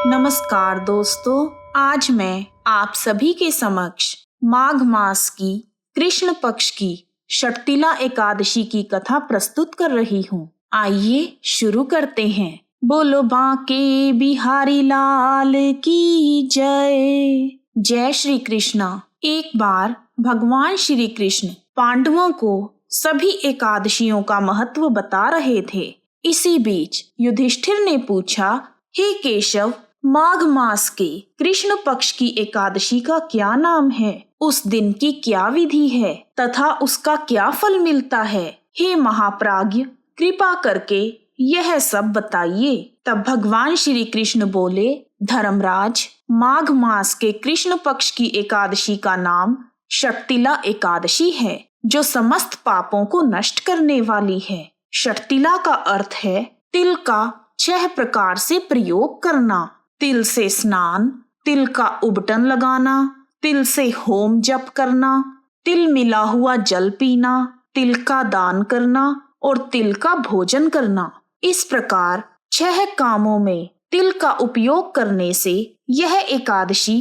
नमस्कार दोस्तों, आज मैं आप सभी के समक्ष माघ मास की कृष्ण पक्ष की षटतिला एकादशी की कथा प्रस्तुत कर रही हूँ। आइए शुरू करते हैं। बोलो बांके बिहारी लाल की जय। जय श्री कृष्णा। एक बार भगवान श्री कृष्ण पांडवों को सभी एकादशियों का महत्व बता रहे थे। इसी बीच युधिष्ठिर ने पूछा, हे केशव, माघ मास के कृष्ण पक्ष की एकादशी का क्या नाम है? उस दिन की क्या विधि है तथा उसका क्या फल मिलता है? हे महाप्राज्ञ, कृपा करके यह सब बताइए। तब भगवान श्री कृष्ण बोले, धर्मराज, माघ मास के कृष्ण पक्ष की एकादशी का नाम षटतिला एकादशी है, जो समस्त पापों को नष्ट करने वाली है। षटतिला का अर्थ है तिल का 6 प्रकार से प्रयोग करना। तिल से स्नान, तिल का उबटन लगाना, तिल से होम जप करना, तिल मिला हुआ जल पीना, तिल का दान करना और तिल का भोजन करना। इस प्रकार 6 कामों में तिल का उपयोग करने से यह एकादशी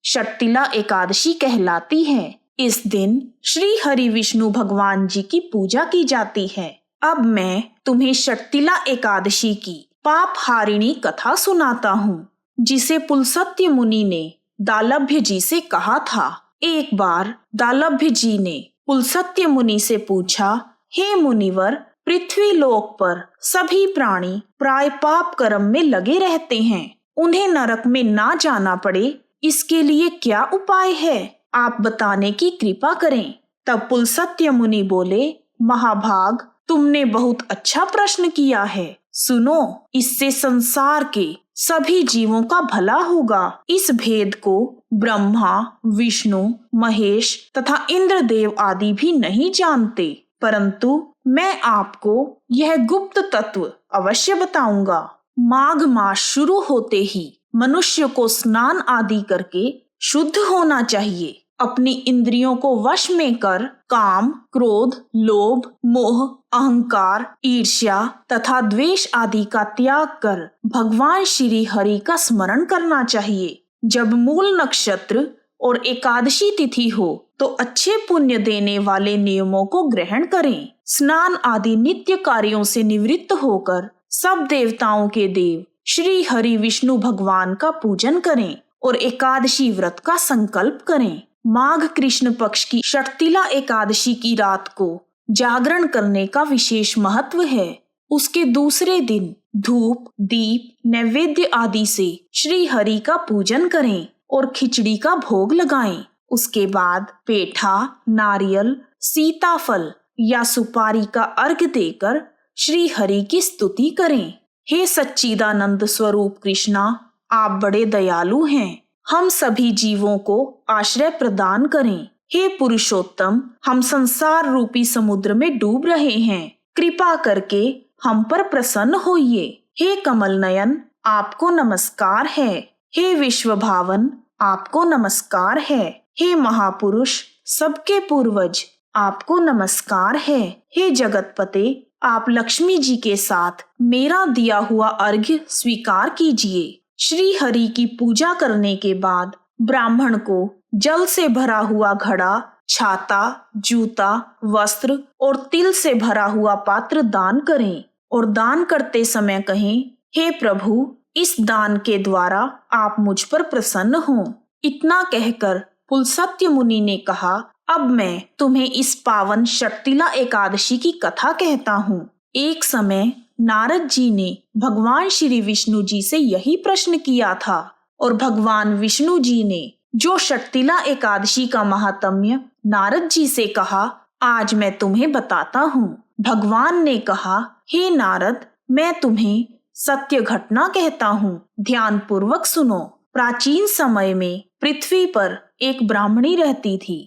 षटतिला एकादशी कहलाती है। इस दिन श्री हरि विष्णु भगवान जी की पूजा की जाती है। अब मैं तुम्हें षटतिला एकादशी की पाप हारिणी कथा सुनाता हूँ, जिसे पुलस्त्य मुनि ने दालभ्य जी से कहा था। एक बार दालभ्य जी ने पुलस्त्य मुनि से पूछा, हे मुनिवर, पृथ्वी लोक पर सभी प्राणी प्राय पाप कर्म में लगे रहते हैं। उन्हें नरक में ना जाना पड़े, इसके लिए क्या उपाय है? आप बताने की कृपा करें। तब पुलस्त्य मुनि बोले, महाभाग, तुमने बहुत अच्छा प्रश्न किया है। सुनो, इससे संसार के सभी जीवों का भला होगा। इस भेद को ब्रह्मा, विष्णु, महेश तथा इंद्रदेव आदि भी नहीं जानते, परंतु मैं आपको यह गुप्त तत्व अवश्य बताऊंगा। माघ मास शुरू होते ही मनुष्य को स्नान आदि करके शुद्ध होना चाहिए। अपनी इंद्रियों को वश में कर काम, क्रोध, लोभ, मोह, अहंकार, ईर्ष्या तथा द्वेष आदि का त्याग कर भगवान श्री हरि का स्मरण करना चाहिए। जब मूल नक्षत्र और एकादशी तिथि हो तो अच्छे पुण्य देने वाले नियमों को ग्रहण करें। स्नान आदि नित्य कार्यों से निवृत्त होकर सब देवताओं के देव श्री हरि विष्णु भगवान का पूजन करें और एकादशी व्रत का संकल्प करें। माघ कृष्ण पक्ष की षटतिला एकादशी की रात को जागरण करने का विशेष महत्व है। उसके दूसरे दिन धूप, दीप, नैवेद्य आदि से श्री हरि का पूजन करें और खिचड़ी का भोग लगाएं। उसके बाद पेठा, नारियल, सीताफल या सुपारी का अर्घ्य देकर श्री हरि की स्तुति करें। हे सच्चिदानंद स्वरूप कृष्णा, आप बड़े दयालु हैं। हम सभी जीवों को आश्रय प्रदान करें। हे पुरुषोत्तम, हम संसार रूपी समुद्र में डूब रहे हैं, कृपा करके हम पर प्रसन्न होइए। हे कमल नयन, आपको नमस्कार है। हे विश्व भावन, आपको नमस्कार है। हे महापुरुष, सबके पूर्वज, आपको नमस्कार है। हे जगतपते, आप लक्ष्मी जी के साथ मेरा दिया हुआ अर्घ्य स्वीकार कीजिए। श्री हरि की पूजा करने के बाद ब्राह्मण को जल से भरा हुआ घड़ा, छाता, जूता, वस्त्र और तिल से भरा हुआ पात्र दान करें और दान करते समय कहें, हे प्रभु, इस दान के द्वारा आप मुझ पर प्रसन्न हो। इतना कहकर पुलस्त्य मुनि ने कहा, अब मैं तुम्हें इस पावन षटतिला एकादशी की कथा कहता हूँ। एक समय नारद जी ने भगवान श्री विष्णु जी से यही प्रश्न किया था और भगवान विष्णु जी ने जो षटतिला एकादशी का महात्म्य नारद जी से कहा, आज मैं तुम्हें बताता हूँ। भगवान ने कहा, हे नारद, मैं तुम्हें सत्य घटना कहता हूँ, ध्यान पूर्वक सुनो। प्राचीन समय में पृथ्वी पर एक ब्राह्मणी रहती थी।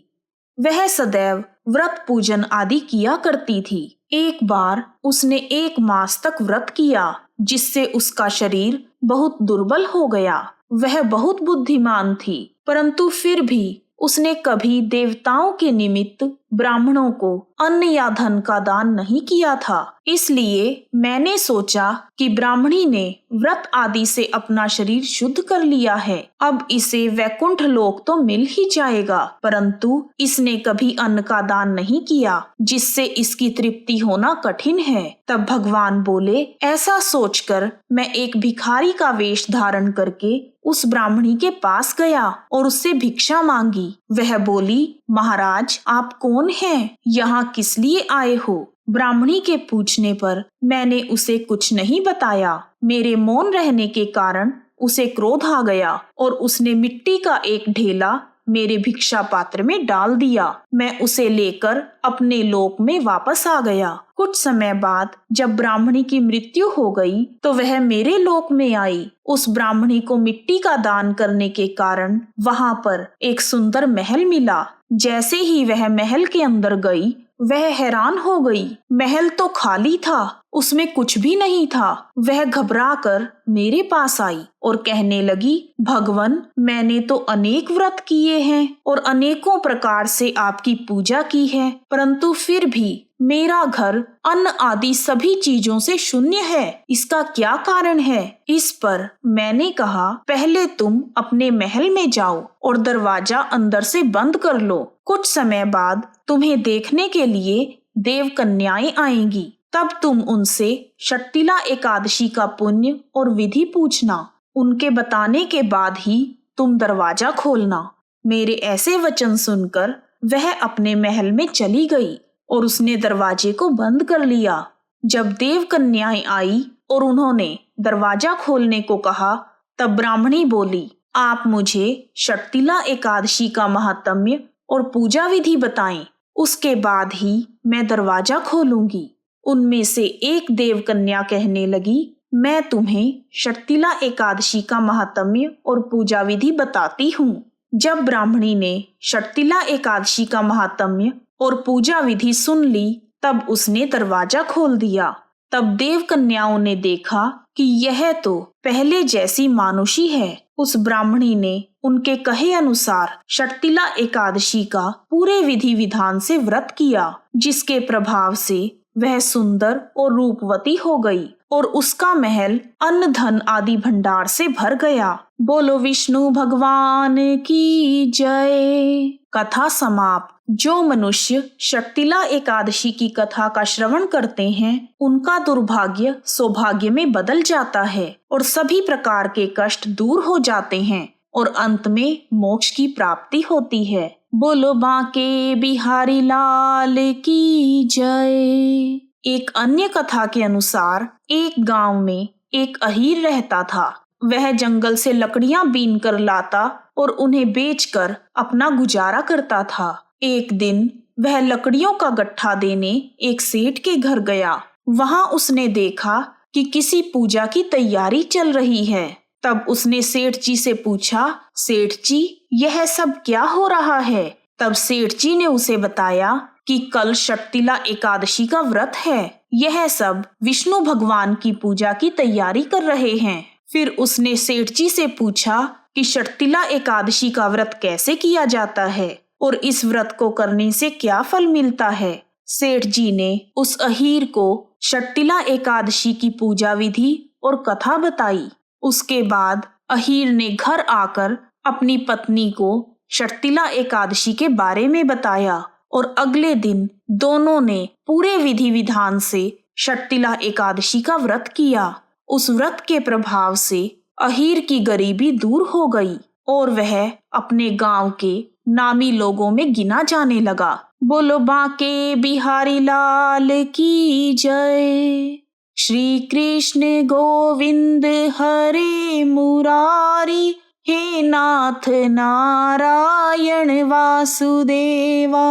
वह सदैव व्रत पूजन आदि किया करती थी। एक बार उसने 1 मास तक व्रत किया, जिससे उसका शरीर बहुत दुर्बल हो गया। वह बहुत बुद्धिमान थी, परंतु फिर भी उसने कभी देवताओं के निमित्त ब्राह्मणों को अन्न या धन का दान नहीं किया था। इसलिए मैंने सोचा कि ब्राह्मणी ने व्रत आदि से अपना शरीर शुद्ध कर लिया है, अब इसे वैकुंठ लोक तो मिल ही जाएगा, परंतु इसने कभी अन्न का दान नहीं किया, जिससे इसकी तृप्ति होना कठिन है। तब भगवान बोले, ऐसा सोचकर मैं एक भिखारी का वेश धारण करके उस ब्राह्मणी के पास गया और उससे भिक्षा मांगी। वह बोली, महाराज आप कौन हैं? यहाँ किस लिए आए हो? ब्राह्मणी के पूछने पर मैंने उसे कुछ नहीं बताया। मेरे मौन रहने के कारण उसे क्रोध आ गया और उसने मिट्टी का एक ढेला मेरे भिक्षा पात्र में डाल दिया। मैं उसे लेकर अपने लोक में वापस आ गया। कुछ समय बाद जब ब्राह्मणी की मृत्यु हो गई तो वह मेरे लोक में आई। उस ब्राह्मणी को मिट्टी का दान करने के कारण वहां पर एक सुंदर महल मिला। जैसे ही वह महल के अंदर गई वह हैरान हो गई। महल तो खाली था, उसमें कुछ भी नहीं था। वह घबराकर मेरे पास आई और कहने लगी, भगवन मैंने तो अनेक व्रत किए हैं और अनेकों प्रकार से आपकी पूजा की है, परंतु फिर भी मेरा घर अन्न आदि सभी चीजों से शून्य है। इसका क्या कारण है? इस पर मैंने कहा, पहले तुम अपने महल में जाओ और दरवाजा अंदर से बंद कर लो। कुछ समय बाद तुम्हें देखने के लिए देव कन्याएं आएंगी, तब तुम उनसे षट्टिला एकादशी का पुण्य और विधि पूछना। उनके बताने के बाद ही तुम दरवाजा खोलना। मेरे ऐसे वचन सुनकर वह अपने महल में चली गई और उसने दरवाजे को बंद कर लिया। जब देव कन्याएं आई और उन्होंने दरवाजा खोलने को कहा, तब ब्राह्मणी बोली, आप मुझे षट्टिला एकादशी का महात्म्य और पूजा विधि बताएं, उसके बाद ही मैं दरवाजा खोलूंगी। उनमें से एक देव कन्या कहने लगी, मैं तुम्हें षट्टिला एकादशी का महात्म्य और पूजा विधि बताती हूँ। जब ब्राह्मणी ने षट्टिला एकादशी का महात्म्य और पूजा विधि सुन ली, तब उसने दरवाजा खोल दिया। तब देव कन्याओं ने देखा कि यह तो पहले जैसी मानुषी है। उस ब्राह्मणी ने उनके कहे अनुसार षट्टिला एकादशी का पूरे विधि विधान से व्रत किया, जिसके प्रभाव से वह सुंदर और रूपवती हो गई और उसका महल अन्न धन आदि भंडार से भर गया। बोलो विष्णु भगवान की जय। कथा समाप्त। जो मनुष्य षट्टिला एकादशी की कथा का श्रवण करते हैं उनका दुर्भाग्य सौभाग्य में बदल जाता है और सभी प्रकार के कष्ट दूर हो जाते हैं और अंत में मोक्ष की प्राप्ति होती है। बोलो बांके बिहारी लाल की जय। एक अन्य कथा के अनुसार एक गांव में एक अहीर रहता था। वह जंगल से लकड़ियां बीन कर लाता और उन्हें बेचकर अपना गुजारा करता था। एक दिन वह लकड़ियों का गट्ठा देने एक सेठ के घर गया। वहां उसने देखा कि किसी पूजा की तैयारी चल रही है। तब उसने सेठ जी से पूछा, सेठ जी यह सब क्या हो रहा है? तब सेठ जी ने उसे बताया कि कल षट्टिला एकादशी का व्रत है। यह सब विष्णु भगवान की पूजा की तैयारी कर रहे हैं। फिर उसने सेठ जी से पूछा कि षट्टिला एकादशी का व्रत कैसे किया जाता है और इस व्रत को करने से क्या फल मिलता है। सेठ जी ने उस अहीर को षट्टिला एकादशी की पूजा विधि और कथा बताई। उसके बाद अहीर ने घर आकर अपनी पत्नी को षट्टिला एकादशी के बारे में बताया और अगले दिन दोनों ने पूरे विधि विधान से षट्टिला एकादशी का व्रत किया। उस व्रत के प्रभाव से अहीर की गरीबी दूर हो गई और वह अपने गांव के नामी लोगों में गिना जाने लगा। बोलो बांके बिहारी लाल की जय। श्री कृष्ण गोविंद हरे मुरारी, हे नाथ नारायण वासुदेवा।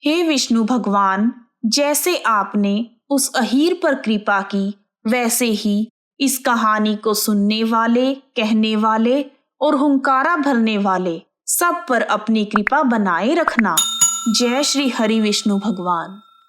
हे विष्णु भगवान, जैसे आपने उस अहीर पर कृपा की वैसे ही इस कहानी को सुनने वाले, कहने वाले और हुंकारा भरने वाले सब पर अपनी कृपा बनाए रखना। जय श्री हरि विष्णु भगवान।